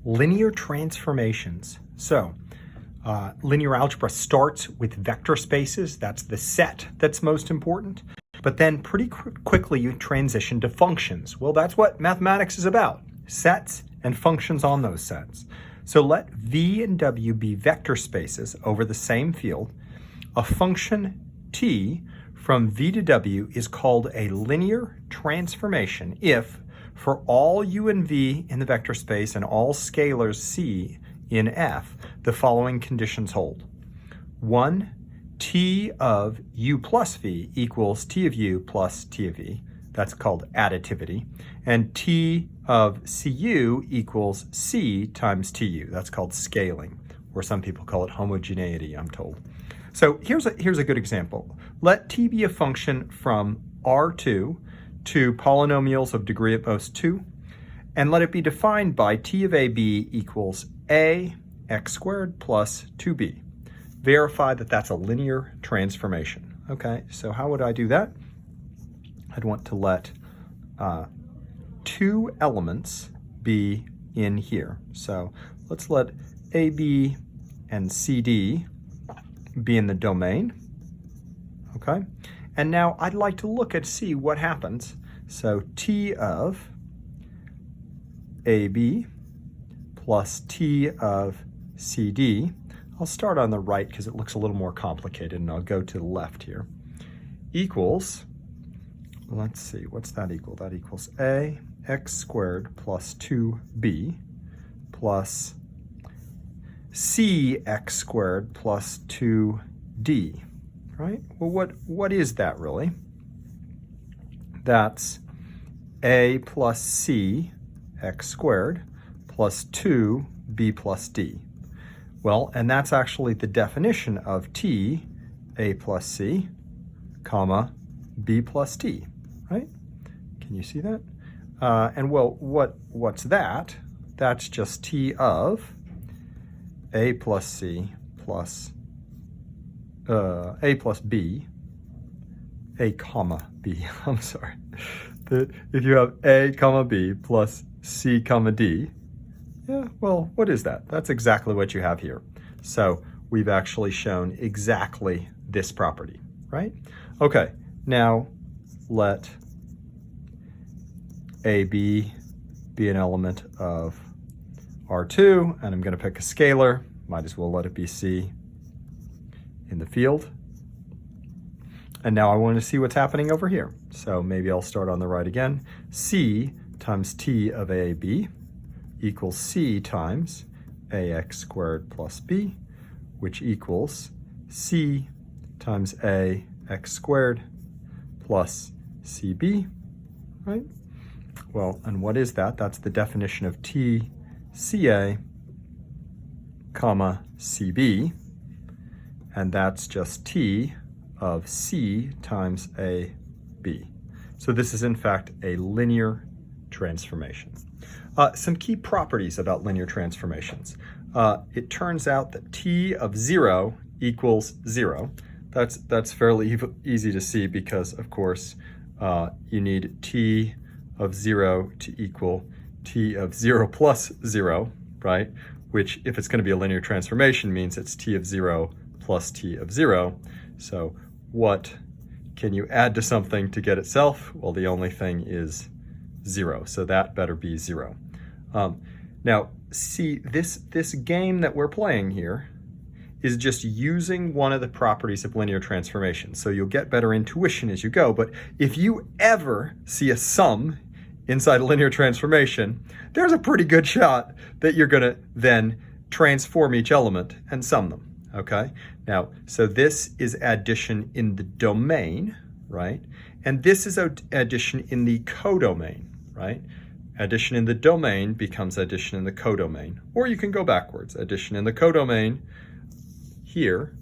linear transformations. So linear algebra starts with vector spaces. That's the set that's most important. But then pretty quickly you transition to functions. Well, that's what mathematics is about, sets and functions on those sets. So let V and W be vector spaces over the same field. A function t from V to W is called a linear transformation if, for all u and v in the vector space and all scalars c in F, the following conditions hold. 1, t of u plus v equals t of u plus t of v. That's called additivity. And t of cu equals c times tu. That's called scaling, or some people call it homogeneity, I'm told. So here's a good example. Let t be a function from R2 to polynomials of degree at most 2, and let it be defined by t of ab equals a x squared plus 2b. Verify that that's a linear transformation. Okay, so how would I do that? I'd want to let two elements be in here. So let's let AB and CD be in the domain. Okay, and now I'd like to look at see what happens. So T of AB plus T of CD. I'll start on the right because it looks a little more complicated, and I'll go to the left here. Equals, let's see, what's that equal? That equals a x squared plus 2b plus c x squared plus 2d, right? Well, what is that really? That's a plus c x squared plus 2b plus d. Well, and that's actually the definition of t, a plus c, comma, b plus d, right? Can you see that? And well, what's that? That's just t of a plus c plus a plus b, a comma b. I'm sorry. If you have a comma b plus c comma d, yeah, well, what is that? That's exactly what you have here. So we've actually shown exactly this property, right? Okay, now let AB be an element of R2, and I'm going to pick a scalar. Might as well let it be C in the field. And now I want to see what's happening over here. So maybe I'll start on the right again. C times T of AB equals C times ax squared plus b, which equals C times ax squared plus cb, right? Well, and what is that? That's the definition of t ca comma cb, and that's just t of c times ab. So this is in fact a linear transformation. Some key properties about linear transformations. It turns out that t of 0 equals 0. That's fairly easy to see because, of course, you need t of 0 to equal t of 0 plus 0, right? Which, if it's going to be a linear transformation, means it's t of 0 plus t of 0. So what can you add to something to get itself? Well, the only thing is 0, so that better be 0. Now, see, this game that we're playing here is just using one of the properties of linear transformation. So you'll get better intuition as you go, but if you ever see a sum inside a linear transformation, there's a pretty good shot that you're going to then transform each element and sum them, okay? Now, so this is addition in the domain, right? And this is addition in the codomain, right? Addition in the domain becomes addition in the codomain. Or you can go backwards. Addition in the codomain here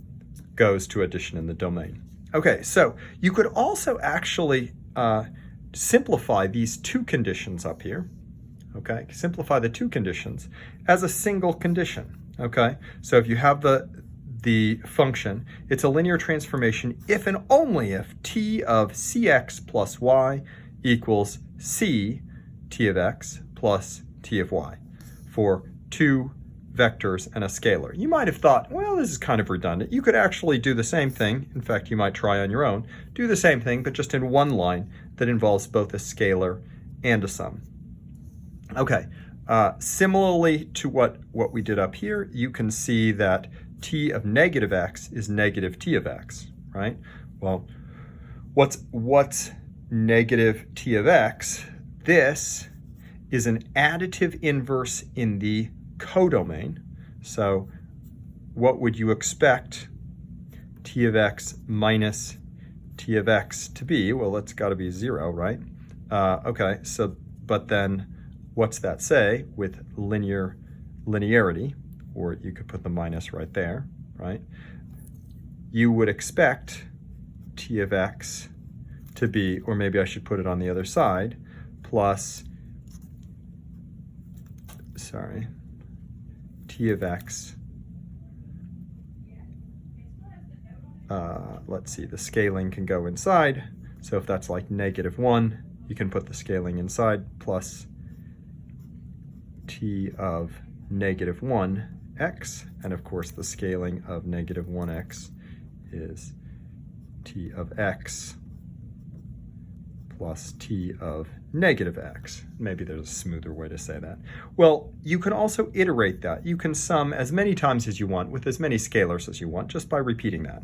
goes to addition in the domain. Okay, so you could also actually simplify these two conditions up here. Okay, simplify the two conditions as a single condition. Okay, so if you have the function, it's a linear transformation if and only if t of cx plus y equals c t of x plus t of y for two vectors and a scalar. You might have thought, well, this is kind of redundant. You could actually do the same thing. In fact, you might try on your own. Do the same thing, but just in one line that involves both a scalar and a sum. Okay, similarly to what we did up here, you can see that t of negative x is negative t of x, right? Well, what's negative t of x? This is an additive inverse in the codomain. So what would you expect t of x minus t of x to be? Well, it's got to be 0, right? Okay, so but then what's that say with linearity? Or you could put the minus right there, right? You would expect t of x to be, or maybe I should put it on the other side, plus, t of x, let's see, the scaling can go inside. So if that's like -1, you can put the scaling inside, plus t of -1x, and of course the scaling of -1x is t of x plus t of -x. Maybe there's a smoother way to say that. Well, you can also iterate that. You can sum as many times as you want with as many scalars as you want just by repeating that.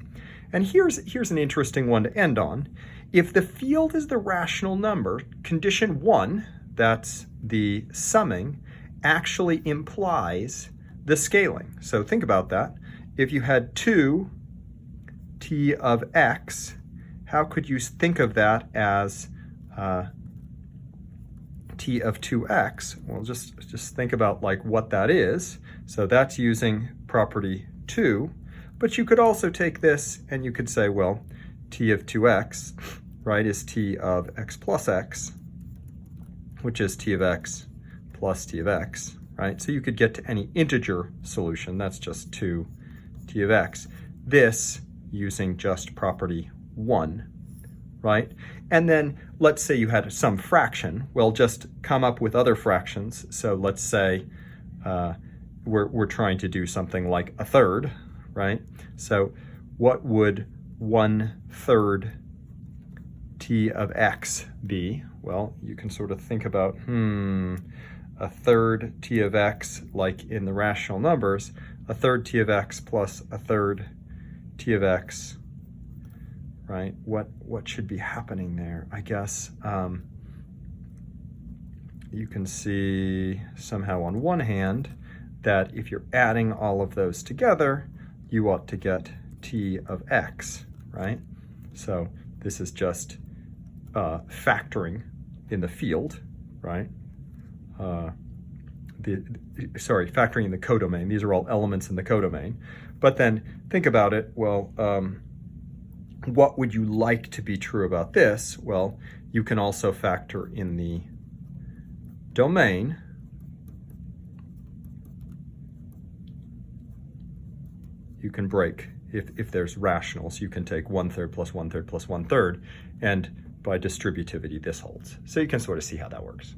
And here's an interesting one to end on. If the field is the rational number, condition 1, that's the summing, actually implies the scaling. So think about that. If you had 2 t of x, how could you think of that as t of 2x? Well, just think about like what that is. So that's using property 2. But you could also take this and you could say, well, t of 2x, right, is t of x plus x, which is t of x plus t of x, right? So you could get to any integer solution. That's just 2 t of x. This using just property 1, right? And then let's say you had some fraction. Well, just come up with other fractions. So let's say we're trying to do something like a third, right? So what would 1/3 t of x be? Well, you can sort of think about, a third t of x, like in the rational numbers, a third t of x plus a third t of x, right? What should be happening there? I guess you can see somehow on one hand that if you're adding all of those together, you ought to get t of x, right? So this is just factoring in the field, right? Factoring in the codomain. These are all elements in the codomain. But then think about it, well, what would you like to be true about this? Well, you can also factor in the domain. You can break, if there's rationals, you can take 1/3 plus 1/3 plus 1/3, and by distributivity, this holds. So you can sort of see how that works.